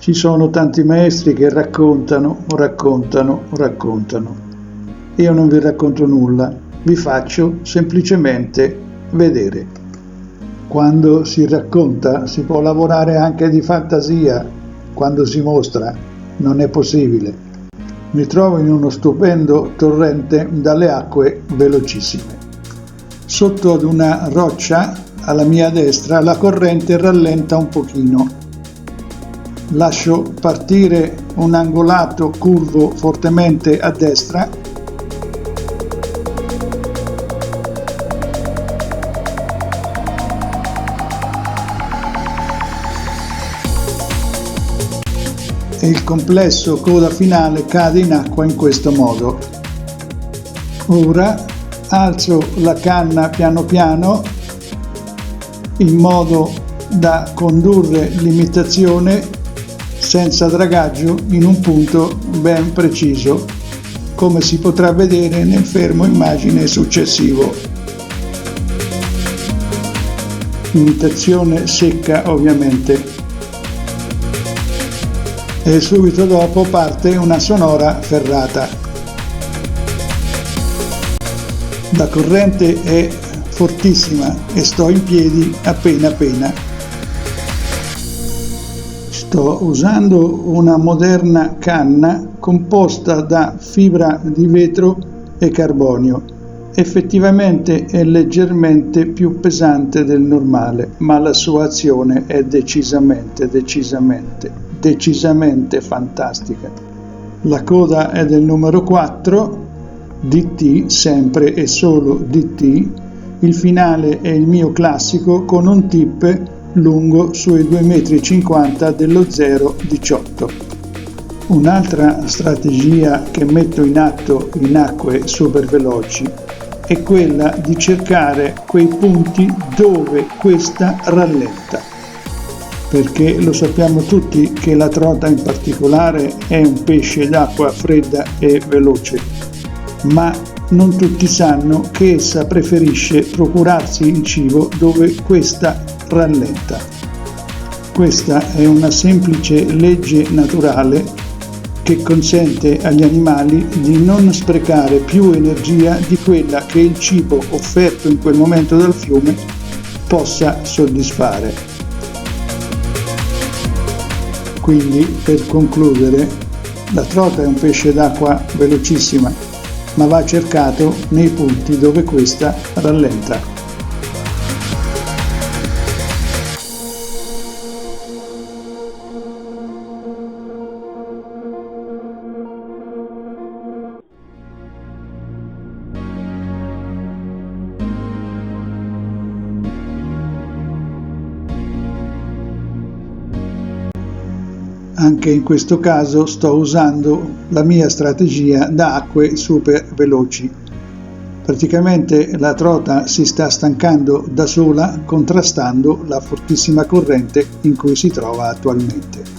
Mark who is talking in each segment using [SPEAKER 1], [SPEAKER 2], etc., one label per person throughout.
[SPEAKER 1] Ci sono tanti maestri che raccontano. Io non vi racconto nulla, vi faccio semplicemente vedere. Quando si racconta si può lavorare anche di fantasia, quando si mostra non è possibile. Mi trovo in uno stupendo torrente dalle acque velocissime. Sotto ad una roccia alla mia destra la corrente rallenta un pochino. Lascio partire un angolato curvo fortemente a destra e il complesso coda finale cade in acqua in questo modo. Ora alzo la canna piano piano in modo da condurre l'imitazione senza dragaggio in un punto ben preciso, come si potrà vedere nel fermo immagine successivo. Imitazione secca ovviamente. E subito dopo parte una sonora ferrata. La corrente è fortissima e sto in piedi appena. Sto usando una moderna canna composta da fibra di vetro e carbonio. Effettivamente è leggermente più pesante del normale, ma la sua azione è decisamente fantastica. La coda è del numero 4, DT, sempre e solo DT. Il finale è il mio classico con un tip lungo sui 2,50 m dello 0,18. Un'altra strategia che metto in atto in acque super veloci è quella di cercare quei punti dove questa rallenta, perché lo sappiamo tutti che la trota in particolare è un pesce d'acqua fredda e veloce, ma non tutti sanno che essa preferisce procurarsi il cibo dove questa rallenta. Questa è una semplice legge naturale che consente agli animali di non sprecare più energia di quella che il cibo offerto in quel momento dal fiume possa soddisfare. Quindi, per concludere, la trota è un pesce d'acqua velocissima, ma va cercato nei punti dove questa rallenta. Anche in questo caso sto usando la mia strategia da acque super veloci. Praticamente la trota si sta stancando da sola contrastando la fortissima corrente in cui si trova attualmente.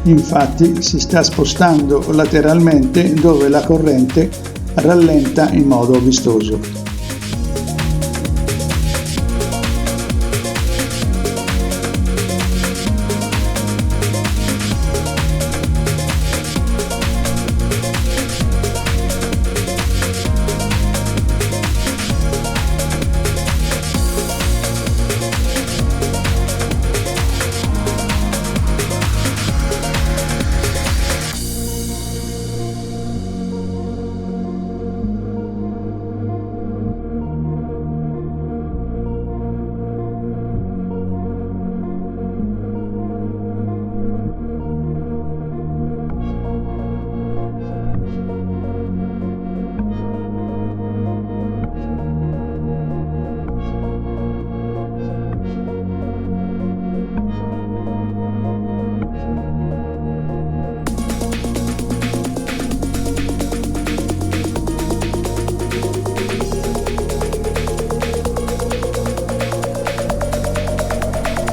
[SPEAKER 1] Infatti si sta spostando lateralmente dove la corrente rallenta in modo vistoso.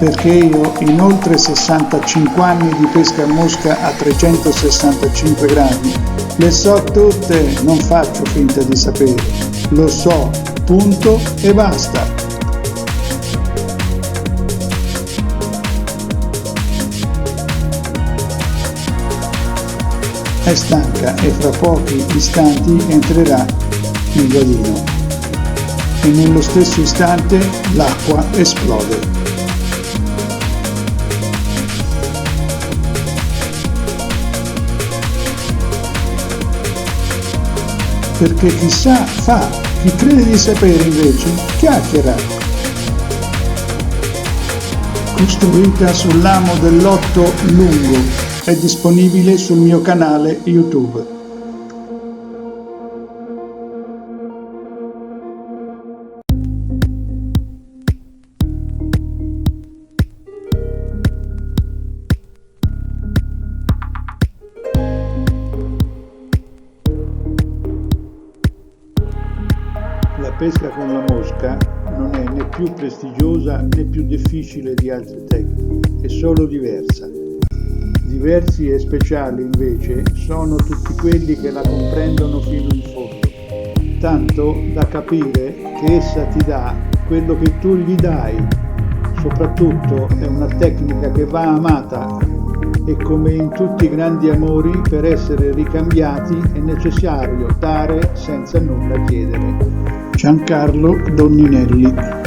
[SPEAKER 1] perché io in oltre 65 anni di pesca a mosca a 365 gradi le so tutte, non faccio finta di sapere, lo so, punto e basta. È stanca e fra pochi istanti entrerà nel guadino e nello stesso istante l'acqua esplode. Perché chi sa fa, chi crede di sapere invece chiacchiera. Costruita sull'amo dell'otto lungo, è disponibile sul mio canale YouTube. La pesca con la mosca non è né più prestigiosa né più difficile di altre tecniche, è solo diversa. Diversi e speciali invece sono tutti quelli che la comprendono fino in fondo, tanto da capire che essa ti dà quello che tu gli dai. Soprattutto è una tecnica che va amata e, come in tutti i grandi amori, per essere ricambiati è necessario dare senza nulla chiedere. Giancarlo Donninelli.